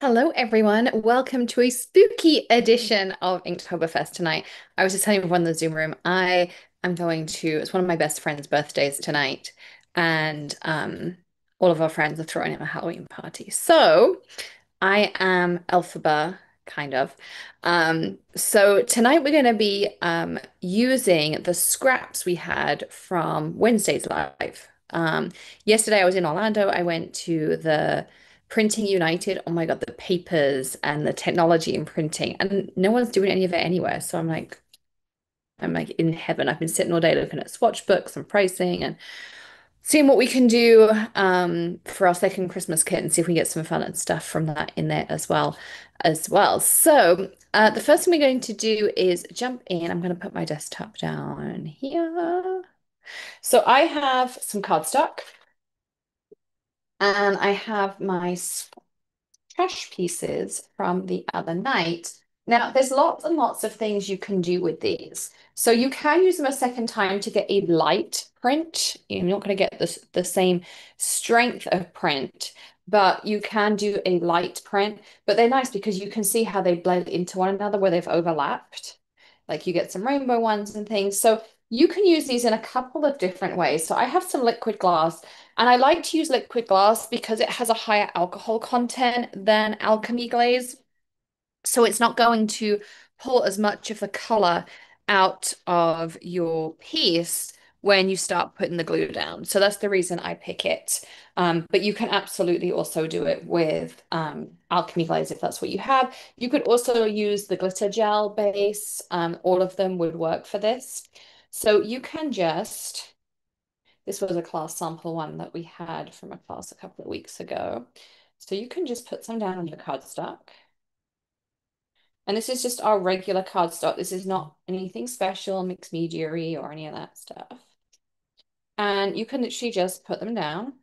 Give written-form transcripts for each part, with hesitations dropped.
Hello, everyone. Welcome to a spooky edition of Inktoberfest tonight. I was just telling everyone in the Zoom room, I am going to, it's one of my best friend's birthdays tonight, and all of our friends are throwing him a Halloween party. So I am Elphaba, kind of. So tonight we're going to be using the scraps we had from Wednesday's live. Yesterday I was in Orlando. I went to the Printing United. Oh my God, the papers and the technology in printing, and no one's doing any of it anywhere. So I'm like in heaven. I've been sitting all day looking at swatch books and pricing and seeing what we can do for our second Christmas kit and see if we get some fun and stuff from that in there as well. So the first thing we're going to do is jump in. I'm going to put my desktop down here. So I have some cardstock and I have my trash pieces from the other night. Now, there's lots and lots of things you can do with these. So you can use them a second time to get a light print. You're not going to get the same strength of print, but you can do a light print. But they're nice because you can see how they blend into one another where they've overlapped. Like you get some rainbow ones and things. So you can use these in a couple of different ways. So I have some liquid glass and I like to use liquid glass because it has a higher alcohol content than alchemy glaze. So it's not going to pull as much of the color out of your piece when you start putting the glue down. So that's the reason I pick it. But you can absolutely also do it with alchemy glaze if that's what you have. You could also use the glitter gel base. All of them would work for this. So you can just this was a class sample one that we had from a class a couple of weeks ago. So you can just put some down on your cardstock. And this is just our regular cardstock. This is not anything special, mixed media or any of that stuff. And you can literally just put them down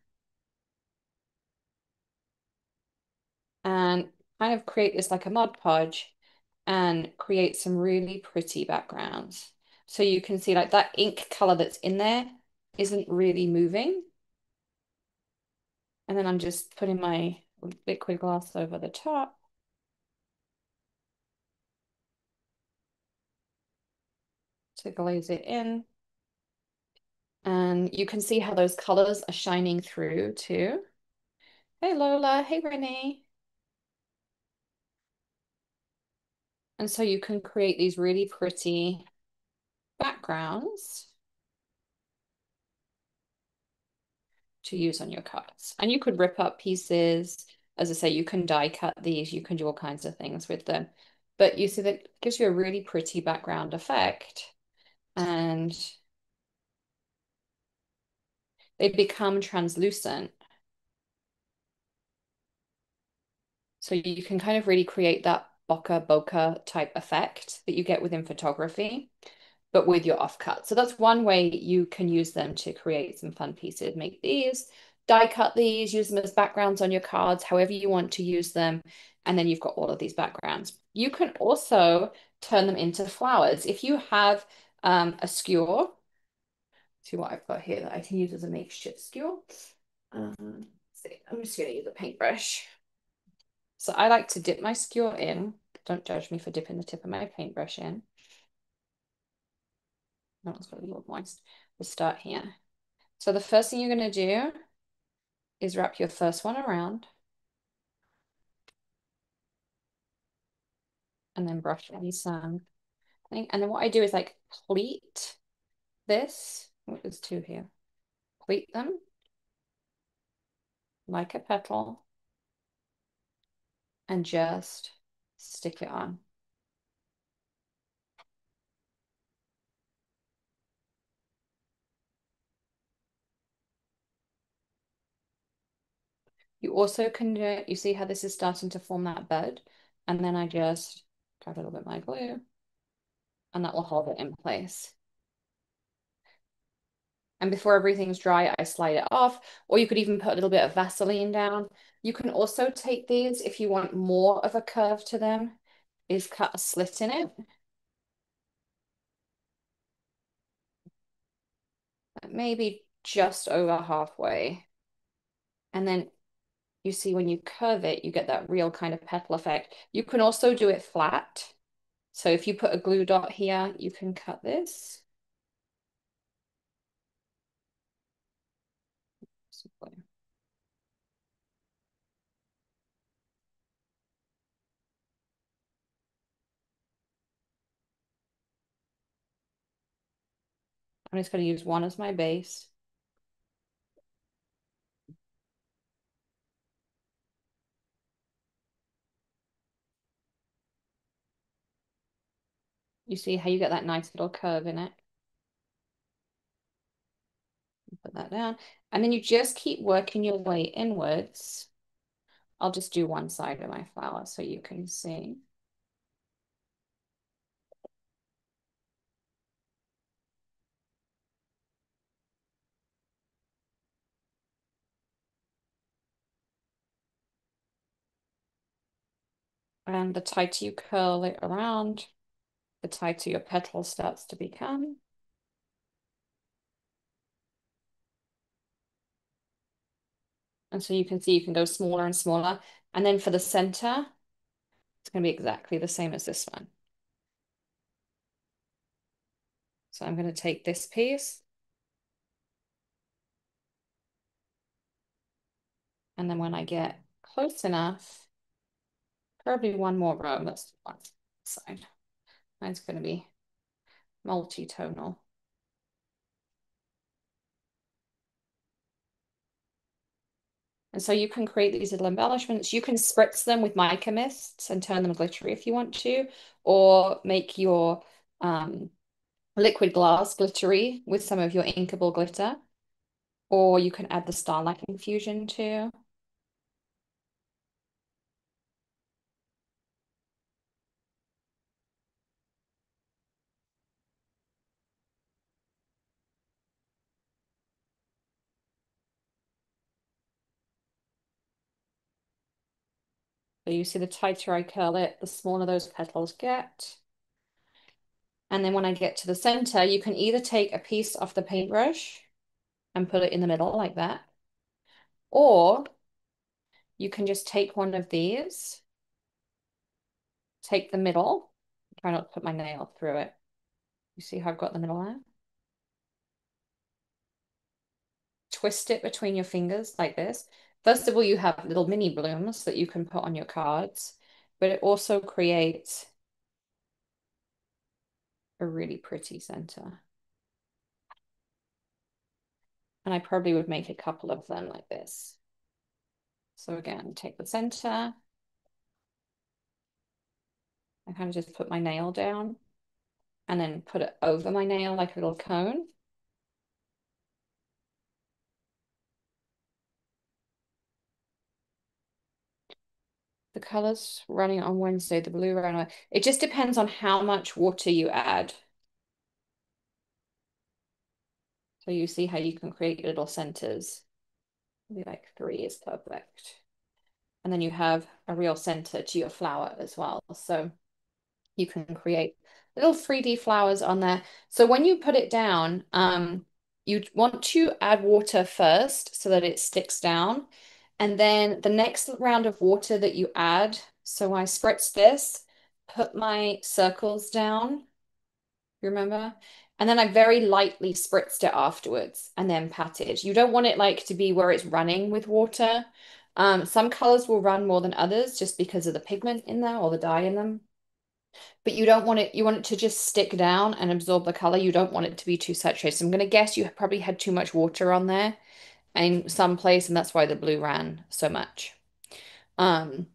and kind of create this like a Mod Podge and create some really pretty backgrounds. So you can see like that ink color that's in there isn't really moving. And then I'm just putting my liquid glass over the top to glaze it in. And you can see how those colors are shining through too. Hey Lola, hey Renee. And so you can create these really pretty backgrounds to use on your cards. And you could rip up pieces. As I say, you can die cut these, you can do all kinds of things with them. But you see that it gives you a really pretty background effect. And they become translucent. So you can kind of really create that bokeh bokeh type effect that you get within photography, but with your offcut. So that's one way you can use them to create some fun pieces. Make these, die cut these, use them as backgrounds on your cards, however you want to use them. And then you've got all of these backgrounds. You can also turn them into flowers. If you have a skewer, see what I've got here that I can use as a makeshift skewer. See, I'm just going to use a paintbrush. So I like to dip my skewer in. Don't judge me for dipping the tip of my paintbrush in. No, it's got a little moist. We'll start here. So the first thing you're going to do is wrap your first one around and then brush in some thing. And then what I do is like pleat this. Oh, there's two here. Pleat them like a petal and just stick it on. You also can do, you see how this is starting to form that bud? And then I just grab a little bit of my glue and that will hold it in place. And before everything's dry, I slide it off, or you could even put a little bit of Vaseline down. You can also take these if you want more of a curve to them, is cut a slit in it, maybe just over halfway. And then You see when you curve it, you get that real kind of petal effect. You can also do it flat. So if you put a glue dot here, you can cut this. I'm just going to use one as my base. You see how you get that nice little curve in it? Put that down. And then you just keep working your way inwards. I'll just do one side of my flower so you can see. And the tighter you curl it around, the tighter your petal starts to become. And so you can see you can go smaller and smaller. And then for the center, it's going to be exactly the same as this one. So I'm going to take this piece. And then when I get close enough, probably one more row. Let's do one side. Mine's going to be multi-tonal. And so you can create these little embellishments. You can spritz them with mica mists and turn them glittery if you want to, or make your liquid glass glittery with some of your inkable glitter, or you can add the starlight infusion too. So you see the tighter I curl it, the smaller those petals get. And then when I get to the center, you can either take a piece off the paintbrush and put it in the middle like that, or you can just take one of these, take the middle, try not to put my nail through it. You see how I've got the middle there? Twist it between your fingers like this. First of all, you have little mini blooms that you can put on your cards, but it also creates a really pretty center. And I probably would make a couple of them like this. So again, take the center. I kind of just put my nail down and then put it over my nail like a little cone. The colors running on Wednesday, the blue ran away. It just depends on how much water you add. So you see how you can create little centers. Maybe like 3 is perfect. And then you have a real center to your flower as well. So you can create little 3D flowers on there. So when you put it down, you want to add water first so that it sticks down. And then the next round of water that you add, so I spritz this, put my circles down, you remember? And then I very lightly spritzed it afterwards and then patted. You don't want it like to be where it's running with water. Some colors will run more than others just because of the pigment in there or the dye in them. But you don't want it, you want it to just stick down and absorb the color. You don't want it to be too saturated. So I'm going to guess you probably had too much water on there in some place, and that's why the blue ran so much. Um,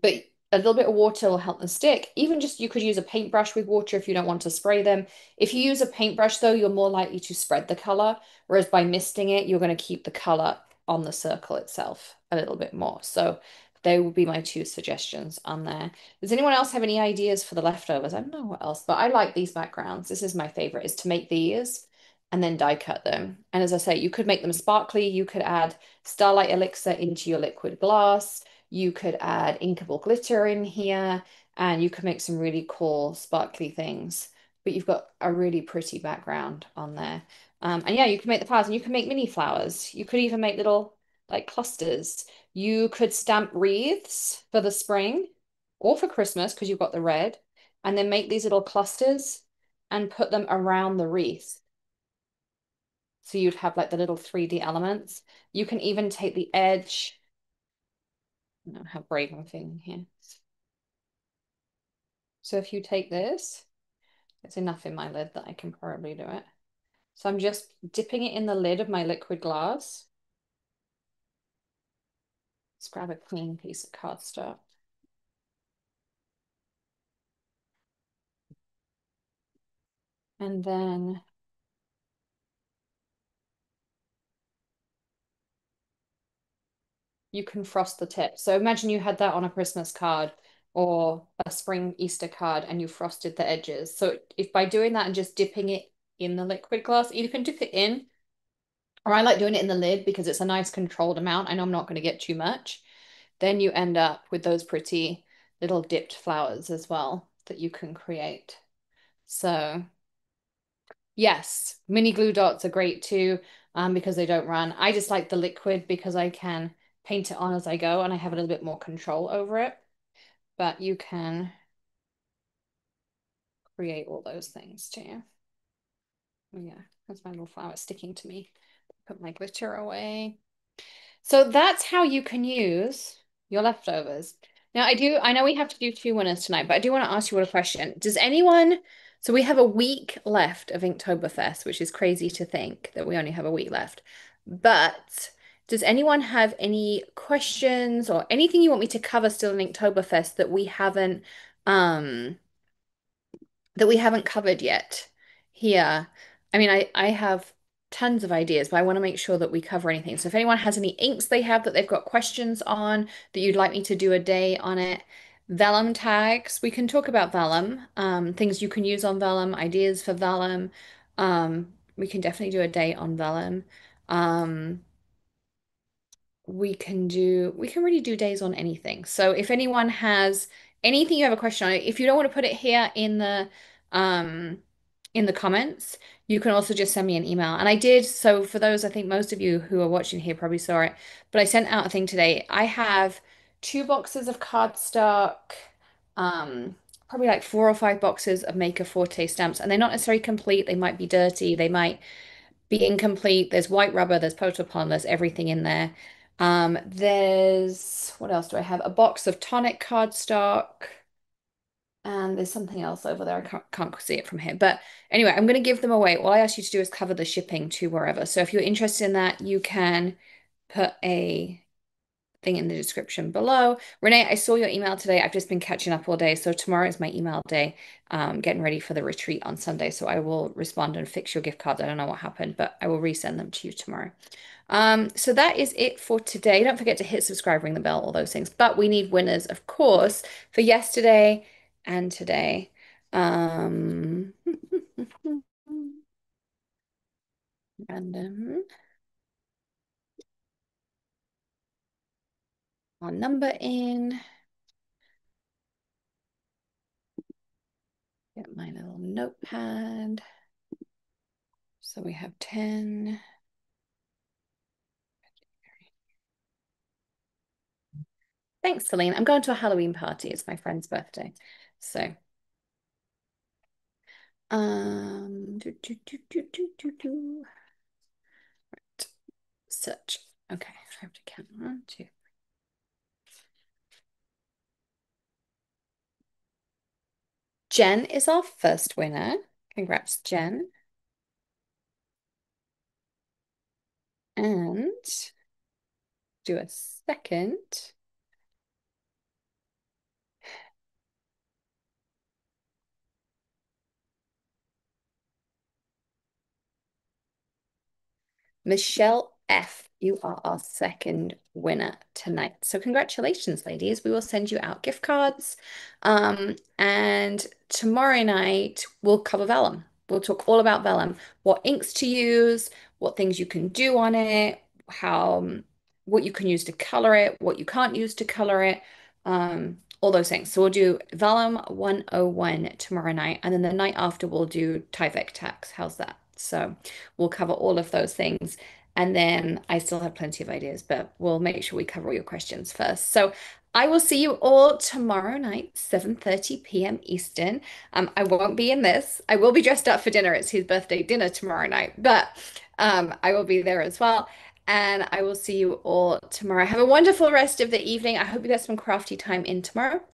but a little bit of water will help them stick. Even just you could use a paintbrush with water if you don't want to spray them. If you use a paintbrush, though, you're more likely to spread the color, whereas by misting it, you're going to keep the color on the circle itself a little bit more. So they would be my two suggestions on there. Does anyone else have any ideas for the leftovers? I don't know what else, but I like these backgrounds. This is my favorite, is to make these and then die cut them. And as I say, you could make them sparkly. You could add Starlight Elixir into your liquid glass. You could add inkable glitter in here, and you could make some really cool sparkly things. But you've got a really pretty background on there. And yeah, you can make the flowers, and you can make mini flowers. You could even make little like clusters. You could stamp wreaths for the spring or for Christmas because you've got the red, and then make these little clusters and put them around the wreath. So you'd have like the little 3D elements. You can even take the edge. I don't know how brave I'm feeling here. So if you take this, it's enough in my lid that I can probably do it. So I'm just dipping it in the lid of my liquid glass. Let's grab a clean piece of cardstock. And then you can frost the tip. So imagine you had that on a Christmas card or a spring Easter card and you frosted the edges. So if by doing that and just dipping it in the liquid glass, you can dip it in, or I like doing it in the lid because it's a nice controlled amount. I know I'm not going to get too much. Then you end up with those pretty little dipped flowers as well that you can create. So yes, mini glue dots are great too, because they don't run. I just like the liquid because I can paint it on as I go and I have a little bit more control over it. But you can create all those things too. Oh, yeah, that's my little flower sticking to me. Put my glitter away. So that's how you can use your leftovers. Now, I know we have to do two winners tonight, but I do want to ask you a question. Does anyone, so we have a week left of Inktoberfest, which is crazy to think that we only have a week left. But does anyone have any questions or anything you want me to cover still in Inktoberfest um, that we haven't covered yet here? I mean, I have tons of ideas, but I want to make sure that we cover anything. So if anyone has any inks they have that they've got questions on that you'd like me to do a day on it, vellum tags, we can talk about vellum, things you can use on vellum, ideas for vellum. We can definitely do a day on vellum. Um, we can really do days on anything. So if anyone has anything you have a question on it, if you don't want to put it here um in the comments, you can also just send me an email. And I did, so for those, I think most of you who are watching here probably saw it, but I sent out a thing today. I have 2 boxes of cardstock, um, probably like 4 or 5 boxes of Maker Forte stamps, and they're not necessarily complete. They might be dirty, they might be incomplete. There's white rubber, there's Potapon, there's everything in there. There's, what else do I have? A box of tonic cardstock. And there's something else over there. I can't see it from here. But anyway, I'm going to give them away. All I ask you to do is cover the shipping to wherever. So if you're interested in that, you can put a thing in the description below. Renee, I saw your email today. I've just been catching up all day. So tomorrow is my email day, getting ready for the retreat on Sunday. So I will respond and fix your gift cards. I don't know what happened, but I will resend them to you tomorrow. So that is it for today. Don't forget to hit subscribe, ring the bell, all those things. But we need winners, of course, for yesterday and today. Um, Random. Our number in. Get my little notepad. So we have 10. Thanks, Celine. I'm going to a Halloween party. It's my friend's birthday. So, Right. Search. Okay, I have to count. 1, 2. Jen is our first winner. Congrats, Jen. And do a second. Michelle F., you are our second winner tonight. So congratulations, ladies. We will send you out gift cards. And tomorrow night we'll cover vellum. We'll talk all about vellum, what inks to use, what things you can do on it, how what you can use to color it, what you can't use to color it, all those things. So we'll do vellum 101 tomorrow night, and then the night after we'll do Tyvek tax. How's that? So we'll cover all of those things. And then I still have plenty of ideas, but we'll make sure we cover all your questions first. So I will see you all tomorrow night, 7:30 p.m. Eastern. I won't be in this. I will be dressed up for dinner. It's his birthday dinner tomorrow night, but I will be there as well. And I will see you all tomorrow. Have a wonderful rest of the evening. I hope you get some crafty time in tomorrow.